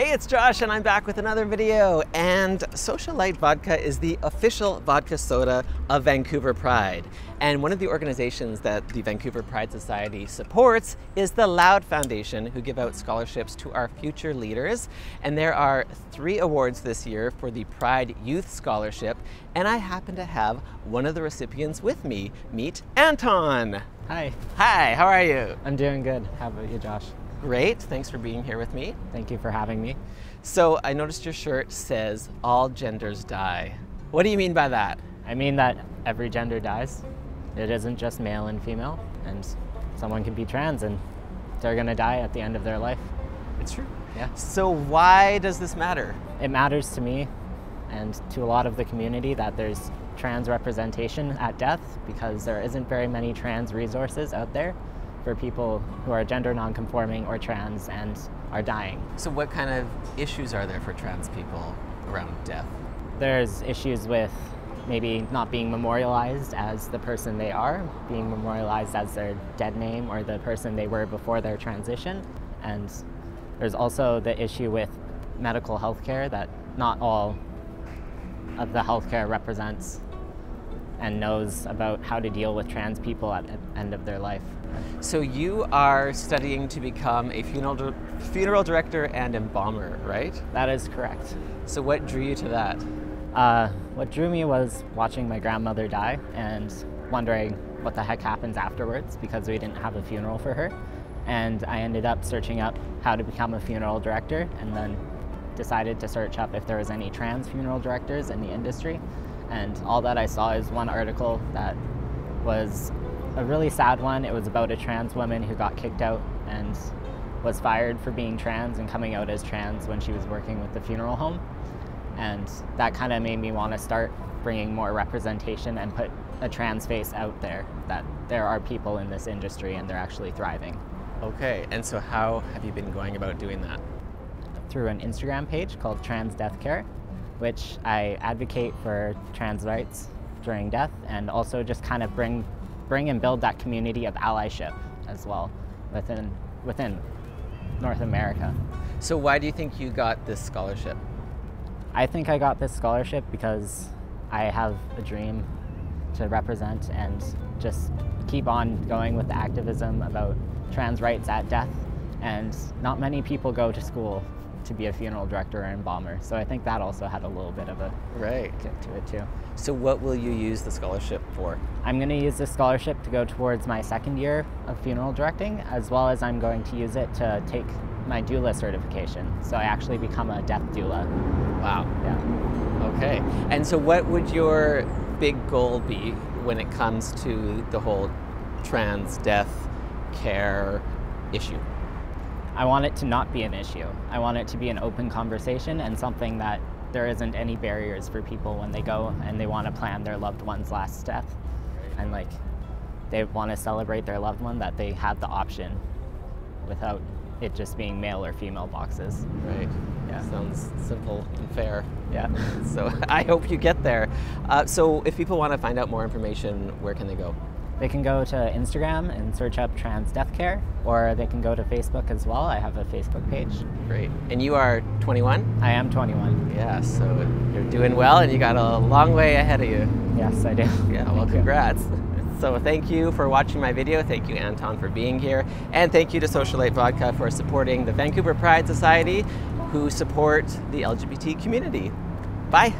Hey, it's Josh and I'm back with another video. And Social Light Vodka is the official vodka soda of Vancouver Pride. And one of the organizations that the Vancouver Pride Society supports is the Loud Foundation, who give out scholarships to our future leaders. And there are 3 awards this year for the Pride Youth Scholarship. And I happen to have one of the recipients with me. Meet Anton. Hi. Hi, how are you? I'm doing good. How about you, Josh? Great, thanks for being here with me. Thank you for having me. So I noticed your shirt says, "All genders die." What do you mean by that? I mean that every gender dies. It isn't just male and female, and someone can be trans and they're gonna die at the end of their life. It's true. Yeah. So why does this matter? It matters to me and to a lot of the community that there's trans representation at death, because there isn't very many trans resources out there for people who are gender non-conforming or trans and are dying. So what kind of issues are there for trans people around death? There's issues with maybe not being memorialized as the person they are, being memorialized as their dead name or the person they were before their transition. And there's also the issue with medical health care, that not all of the healthcare represents and knows about how to deal with trans people at the end of their life. So you are studying to become a funeral director and embalmer, right? That is correct. So what drew you to that? What drew me was watching my grandmother die and wondering what the heck happens afterwards, because we didn't have a funeral for her. And I ended up searching up how to become a funeral director, and then decided to search up if there was any trans funeral directors in the industry. And all that I saw is one article that was a really sad one. It was about a trans woman who got kicked out and was fired for being trans and coming out as trans when she was working with the funeral home. And that kind of made me want to start bringing more representation and put a trans face out there, that there are people in this industry and they're actually thriving. Okay, and so how have you been going about doing that? Through an Instagram page called Trans Death Care, which I advocate for trans rights during death, and also just kind of bring and build that community of allyship as well within North America. So why do you think you got this scholarship? I think I got this scholarship because I have a dream to represent and just keep on going with the activism about trans rights at death, and not many people go to school to be a funeral director or embalmer. So I think that also had a little bit of a kick to it too. So what will you use the scholarship for? I'm going to use this scholarship to go towards my 2nd year of funeral directing, as well as I'm going to use it to take my doula certification. So I actually become a death doula. Wow. Yeah. Okay. And so what would your big goal be when it comes to the whole trans death care issue? I want it to not be an issue. I want it to be an open conversation and something that there isn't any barriers for people when they go and they want to plan their loved one's last death. And like, they want to celebrate their loved one, that they have the option without it just being male or female boxes. Right. Yeah. Sounds simple and fair. Yeah. So I hope you get there. So if people want to find out more information, where can they go? They can go to Instagram and search up Trans Death Care, or they can go to Facebook as well. I have a Facebook page. Great. And you are 21? I am 21. Yeah, so you're doing well and you got a long way ahead of you. Yes, I do. Yeah, well, congrats. So thank you for watching my video. Thank you, Anton, for being here. And thank you to Social Light Vodka for supporting the Vancouver Pride Society, who support the LGBT community. Bye.